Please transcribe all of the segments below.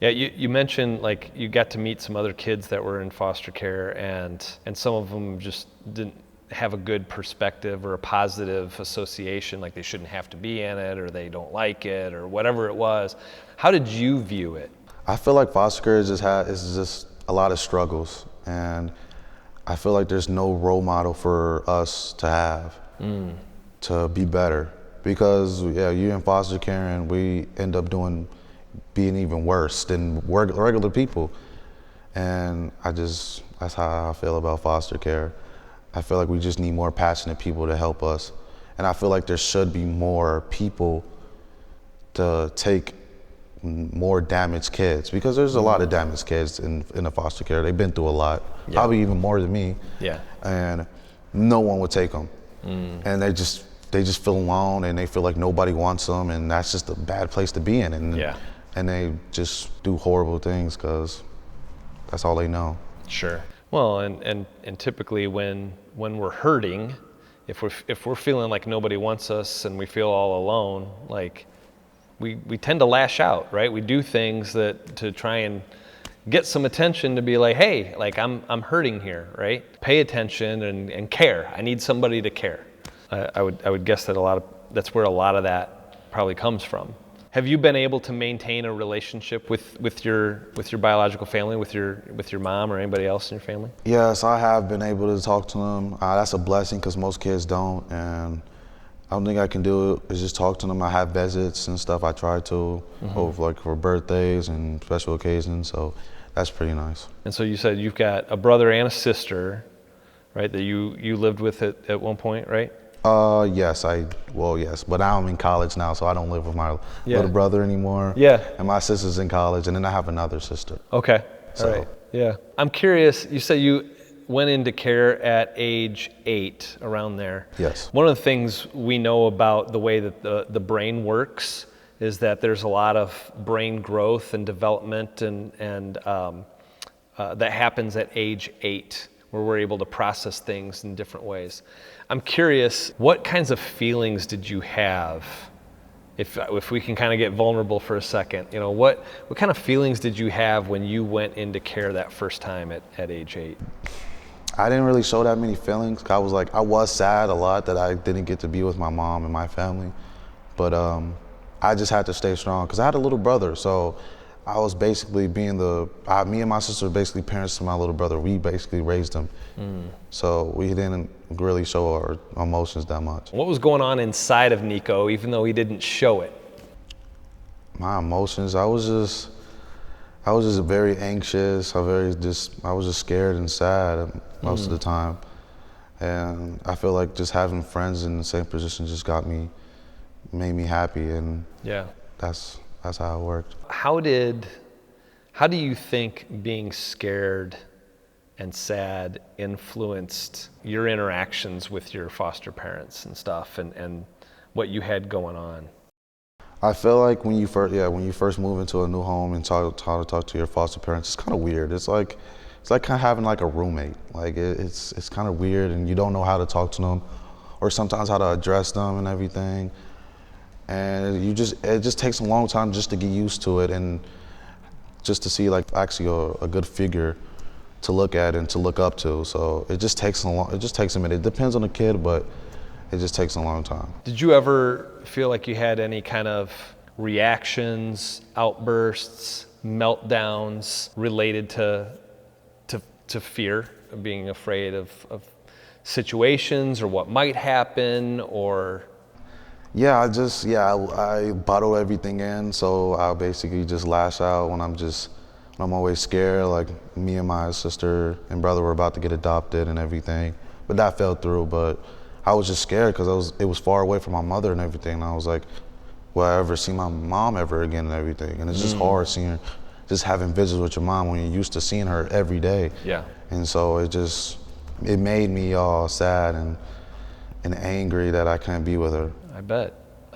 Yeah, you mentioned like you got to meet some other kids that were in foster care, and some of them just didn't have a good perspective or a positive association, like they shouldn't have to be in it or they don't like it or whatever it was. How did you view it? I feel like foster care is just a lot of struggles, and I feel like there's no role model for us to have to be better, because you're in foster care and we end up being even worse than regular people, and that's how I feel about foster care. I feel like we just need more passionate people to help us, and I feel like there should be more people to take more damaged kids, because there's a lot of damaged kids in the foster care. They've been through a lot, probably even more than me. Yeah. And no one would take them, and they just feel alone, and they feel like nobody wants them, and that's just a bad place to be in. And they just do horrible things because that's all they know. Sure. Well, and typically when we're hurting, if we're feeling like nobody wants us and we feel all alone, like we tend to lash out, right? We do things that to try and get some attention, to be like, hey, like I'm hurting here, right? Pay attention and care. I need somebody to care. I would guess that that's where a lot of that probably comes from. Have you been able to maintain a relationship with your biological family, with your mom or anybody else in your family? Yes, I have been able to talk to them. That's a blessing, because most kids don't, and I don't think I can do it is just talk to them. I have visits and stuff. I try to over for birthdays and special occasions, so that's pretty nice. And so you said you've got a brother and a sister, right? That you lived with at one point, right? Yes, but now I'm in college now, so I don't live with my little brother anymore. Yeah. And my sister's in college, and then I have another sister. Okay. So. All right. Yeah. I'm curious, you said you went into care at age 8, around there. Yes. One of the things we know about the way that the brain works is that there's a lot of brain growth and development and that happens at age 8, where we're able to process things in different ways. I'm curious, what kinds of feelings did you have? If we can kind of get vulnerable for a second, what kind of feelings did you have when you went into care that first time at age 8? I didn't really show that many feelings. I was sad a lot that I didn't get to be with my mom and my family, but I just had to stay strong, because I had a little brother, so I was basically me and my sister were basically parents to my little brother. We basically raised him. So we didn't really show our emotions that much. What was going on inside of Nikko, even though he didn't show it? My emotions, I was just very anxious. I was just scared and sad most of the time. And I feel like just having friends in the same position just made me happy, and that's how it worked. How do you think being scared and sad influenced your interactions with your foster parents and stuff, and what you had going on? I feel like when you first move into a new home and talk to your foster parents, it's kind of weird. It's like kind of having like a roommate. Like it's kind of weird, and you don't know how to talk to them, or sometimes how to address them and everything. And it just takes a long time just to get used to it, and just to see like actually a good figure to look at and to look up to. So it just takes a minute. It depends on the kid, but it just takes a long time. Did you ever feel like you had any kind of reactions, outbursts, meltdowns related to fear, of being afraid of situations or what might happen, or? Yeah, I bottle everything in, so I basically just lash out when I'm always scared. Like me and my sister and brother were about to get adopted and everything, but that fell through. But I was just scared because it was far away from my mother and everything, and I was like, will I ever see my mom ever again and everything? And it's just hard seeing her, just having visits with your mom when you're used to seeing her every day. Yeah. And so it made me all sad and angry that I couldn't be with her. I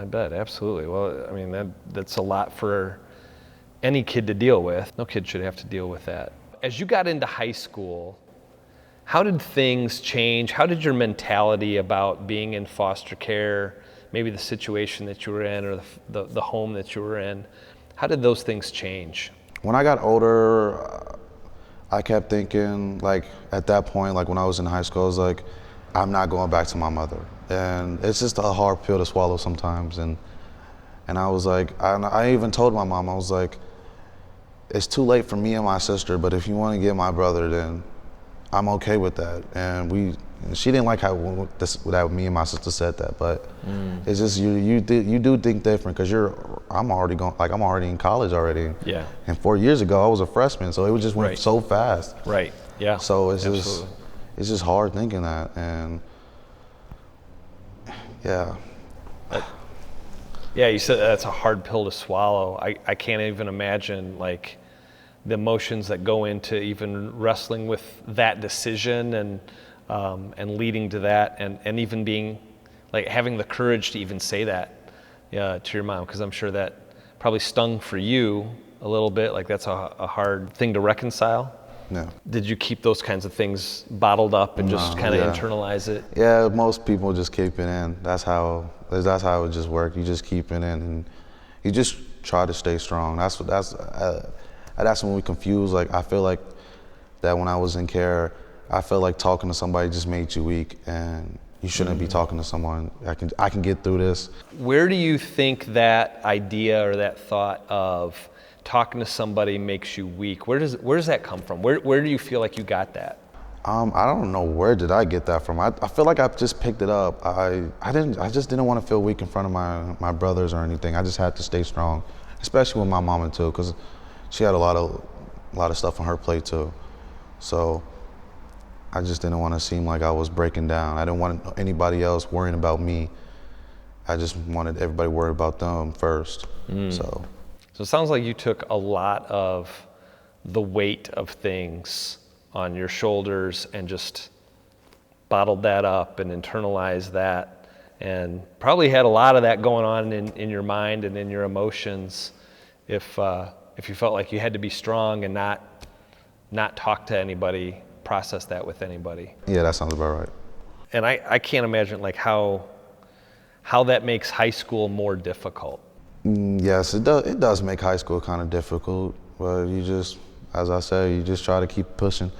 bet, absolutely. Well, I mean, that's a lot for any kid to deal with. No kid should have to deal with that. As you got into high school, how did things change? How did your mentality about being in foster care, maybe the situation that you were in or the home that you were in, how did those things change? When I got older, I kept thinking, like, at that point, like when I was in high school, I was like, I'm not going back to my mother. And it's just a hard pill to swallow sometimes. And I was like, I even told my mom, I was like, it's too late for me and my sister, but if you want to get my brother, then I'm okay with that. And she didn't like how that me and my sister said that, but it's just you do think different because I'm already in college already. Yeah. And 4 years ago I was a freshman, so it just went Right. so fast. Right. Yeah. So it's Absolutely. just hard thinking that, and yeah. Yeah, you said that's a hard pill to swallow. I can't even imagine like the emotions that go into even wrestling with that decision and leading to that and even being like having the courage to even say that to your mom, because I'm sure that probably stung for you a little bit. Like that's a hard thing to reconcile. Yeah. Did you keep those kinds of things bottled up and just kind of internalize it? Yeah, most people just keep it in. That's how it just works. You just keep it in, and you just try to stay strong. That's when we confuse. Like I feel like that when I was in care, I felt like talking to somebody just made you weak, and you shouldn't be talking to someone. I can get through this. Where do you think that idea or that thought of talking to somebody makes you weak? Where does that come from? Where do you feel like you got that? I don't know where did I get that from. I feel like I just picked it up. I just didn't want to feel weak in front of my brothers or anything. I just had to stay strong, especially with my mama too, because she had a lot of stuff on her plate too. So I just didn't want to seem like I was breaking down. I didn't want anybody else worrying about me. I just wanted everybody worried about them first. So it sounds like you took a lot of the weight of things on your shoulders and just bottled that up and internalized that, and probably had a lot of that going on in your mind and in your emotions if you felt like you had to be strong and not talk to anybody, process that with anybody. yeah, that sounds about right. And I can't imagine like how that makes high school more difficult. Yes, it does. It does make high school kind of difficult, but you just, as I said, you just try to keep pushing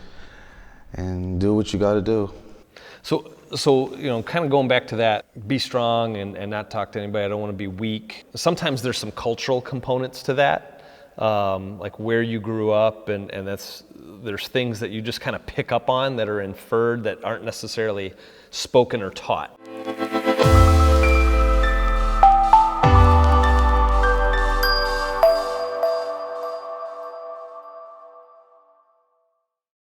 and do what you got to do. So kind of going back to that, be strong and not talk to anybody. I don't want to be weak. Sometimes there's some cultural components to that, like where you grew up, and there's things that you just kind of pick up on that are inferred that aren't necessarily spoken or taught.